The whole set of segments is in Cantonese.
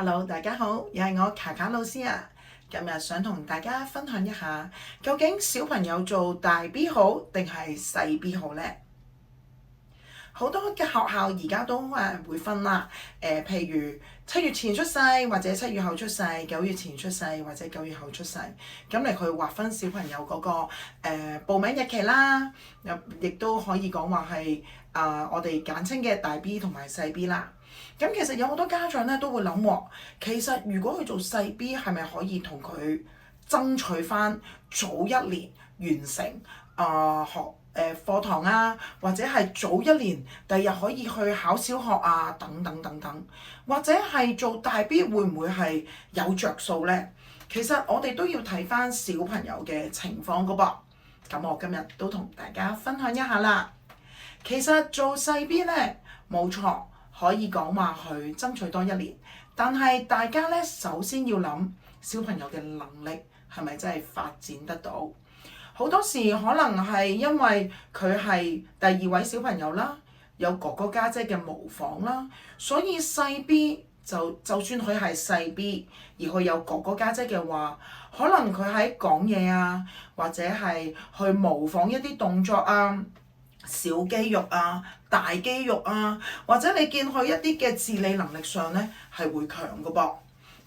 Hello，大家好，又係我卡卡老師啊。今日想同大家分享一下，究竟小朋友做大 B 好定係細 B 好呢？好多嘅學校而家都會分啦，譬如7月前出世或者7月後出世，9月前出世或者9月後出世，咁嚟去劃分小朋友嗰個報名日期啦，亦都可以講話係我哋簡稱嘅大 B 同埋細 B 啦。咁其實有好多家長咧都會諗喎，其實如果佢做細 B 係咪可以同佢爭取翻早一年完成課堂啊，或者係早一年第日可以去考小學啊，等等等等，或者係做大 B 會唔會係有着數呢？其實我哋都要睇翻小朋友嘅情況噶噃。咁我今日都同大家分享一下啦。其實做細 B 呢，冇錯，可以講話去爭取多一年，但係大家呢，首先要諗小朋友嘅能力係咪真係發展得到？好多時可能係因為佢係第二位小朋友啦，有哥哥家姐嘅模仿啦，所以細 B 就算佢係細 B，而佢有哥哥家姐嘅話，可能佢喺講嘢啊，或者係去模仿一啲動作啊、小肌肉啊、大肌肉啊，或者你見佢一啲嘅自理能力上咧係會強嘅噃。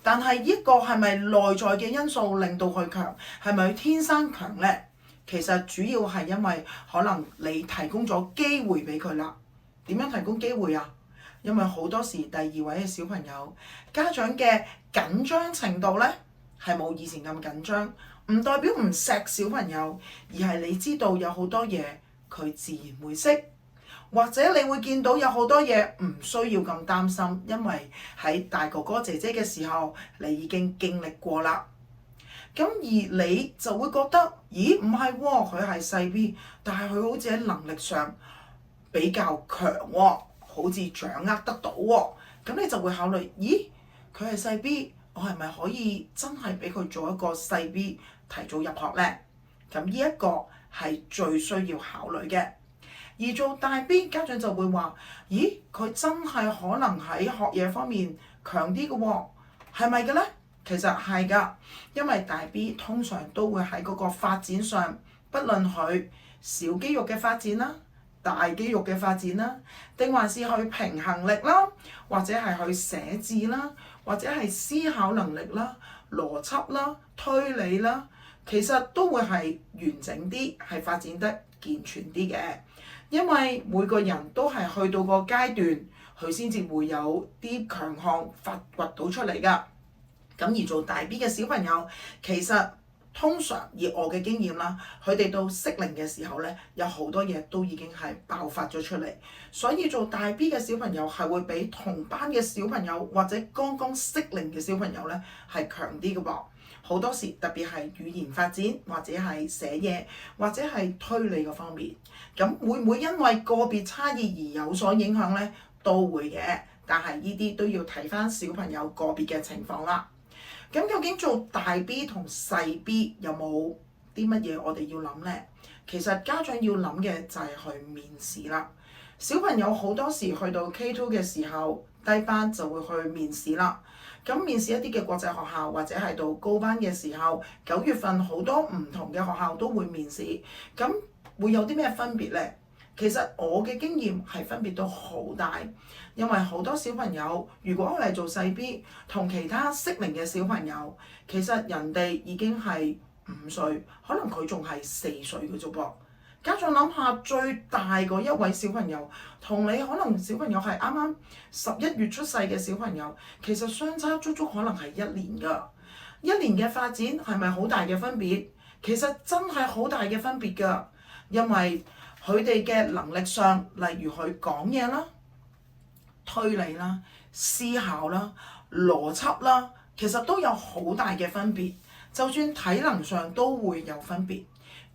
但係呢個係咪內在嘅因素令到佢強？係咪佢天生強咧？其實主要係因為可能你提供咗機會俾佢啦。點樣提供機會啊？因為好多時第二位嘅小朋友家長嘅緊張程度咧係冇以前咁緊張，唔代表唔錫小朋友，而係你知道有好多嘢佢自然會識，或者你會見到有好多嘢唔需要咁擔心，因為喺大哥哥姐姐嘅時候你已經經歷過啦。咁而你就會覺得，咦唔係喎，佢係細 B，但係佢好似喺能力上比較強喎，好似掌握得到喎。咁你就會考慮，咦佢係細 B，我係咪可以真係俾佢做一個細 B 提早入學呢？咁呢一個係最需要考慮嘅。而做大 B 家長就會話，咦佢真係可能喺學嘢方面強啲嘅喎，係咪嘅呢？其實係㗎，因為大 B 通常都會喺嗰個發展上，不論佢小肌肉嘅發展啦、大肌肉嘅發展啦，定還是佢平衡力啦，或者係佢寫字啦，或者係思考能力啦、邏輯啦、推理啦，其實都會係完整啲，係發展得健全啲嘅。因為每個人都係去到個階段，佢先至會有啲強項發掘到出嚟㗎。咁而做大 B 嘅小朋友，其實通常以我嘅經驗啦，佢哋到適齡嘅時候咧，有好多嘢都已經係爆發咗出嚟，所以做大 B 嘅小朋友係會比同班嘅小朋友或者剛剛適齡嘅小朋友咧係強啲嘅噃。好多時特別係語言發展或者係寫嘢或者係推理嗰方面，咁會唔會因為個別差異而有所影響咧？都會嘅，但係呢啲都要睇翻小朋友個別嘅情況啦。咁究竟做大 B 同細 B 有冇啲乜嘢我哋要諗呢？其實家長要諗嘅就係去面試啦。小朋友好多時去到 K2 嘅時候，低班就會去面試啦。咁面試一啲嘅國際學校或者係到高班嘅時候，9月份好多唔同嘅學校都會面試。咁會有啲咩分別呢？其實我嘅經驗係分別都好大，因為好多小朋友如果嚟做細 B，同其他適齡嘅小朋友，其實人哋已經係5歲，可能佢仲係4歲嘅啫噃。家長諗下，最大嗰一位小朋友，同你可能小朋友係啱啱11月出世嘅小朋友，其實相差足足可能係1年㗎。1年嘅發展係咪好大嘅分別？其實真係好大嘅分別㗎，因為佢哋嘅能力上，例如佢講嘢啦、推理啦、思考啦、邏輯啦，其實都有好大嘅分別。就算體能上都會有分別，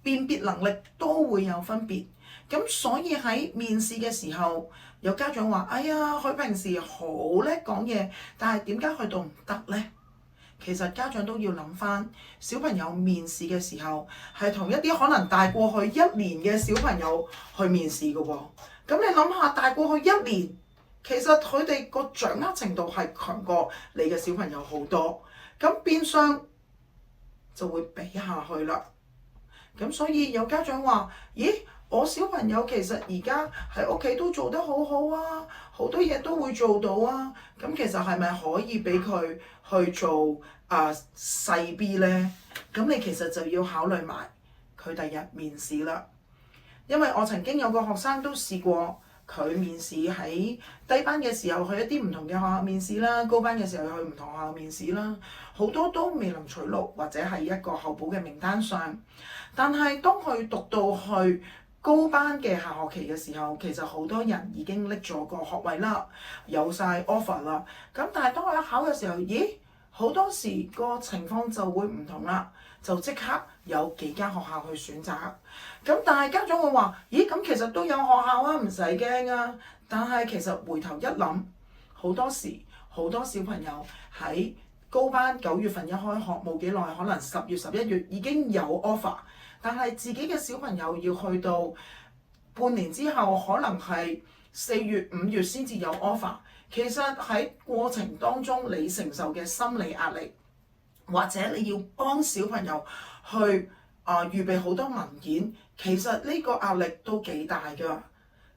辨別能力都會有分別。咁所以喺面試嘅時候，有家長話：哎呀，佢平時好叻講嘢，但係點解去到唔得呢？其實家長都要諗翻，小朋友面試嘅時候係同一啲可能大過去1年嘅小朋友去面試嘅喎。咁你諗下，大過去1年，其實佢哋個掌握程度係強過你嘅小朋友好多，咁變相就會比下去啦。咁所以有家長話：咦，我小朋友其實而家喺屋企都做得好好啊，好多嘢都會做到啊。咁其實係咪可以俾佢去做細 B 呢？咁你其實就要考慮埋佢第日面試啦。因為我曾經有個學生都試過，佢面試喺低班嘅時候去一啲唔同嘅學校面試啦，高班嘅時候去唔同學校面試啦，好多都未能取錄或者係一個候補嘅名單上。但係當佢讀到去高班嘅下學期嘅時候，其實好多人已經拎咗個學位啦，有晒 offer 啦。咁但係當佢一考嘅時候，咦，好多時個情況就會唔同啦，就即刻有幾間學校去選擇。咁但係家長會話：咦，咁其實都有學校啊，唔使驚啊。但係其實回頭一諗，好多時好多小朋友喺高班9月份一開學冇幾耐，可能10月11月已經有 offer。但係自己嘅小朋友要去到半年之後，可能係4月5月先至有 offer。其實喺過程當中，你承受嘅心理壓力，或者你要幫小朋友去預備好多文件，其實呢個壓力都幾大㗎。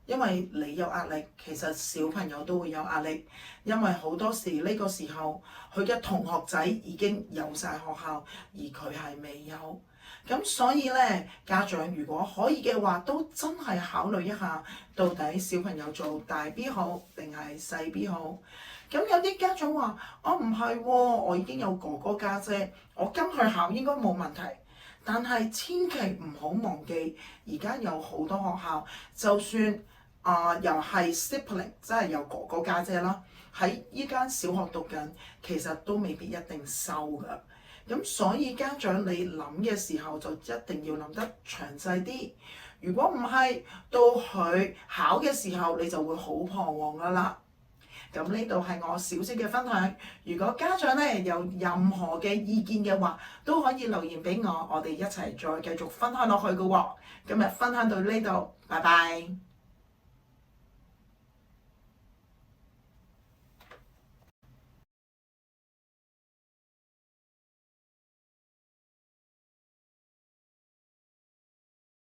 因為你有壓力，其實小朋友都會有壓力。因為好多時呢個時候，佢嘅同學仔已經有晒學校，而佢係未有。咁所以咧，家長如果可以嘅話，都真係考慮一下，到底小朋友做大 B 好定係細 B 好？咁有啲家長話：我唔係喎，我已經有哥哥家姐，我跟佢考應該冇問題。但係千祈唔好忘記，而家有好多學校，就算又係 sibling， 即係有哥哥家姐啦，喺依間小學讀緊，其實都未必一定收㗎。咁所以家長你諗嘅時候就一定要諗得詳細啲。如果唔係，到佢考嘅時候，你就會好彷徨㗎啦。咁呢度係我少少嘅分享。如果家長咧有任何嘅意見嘅話，都可以留言俾我，我哋一齊再繼續分享落去㗎喎。今日分享到呢度，拜拜。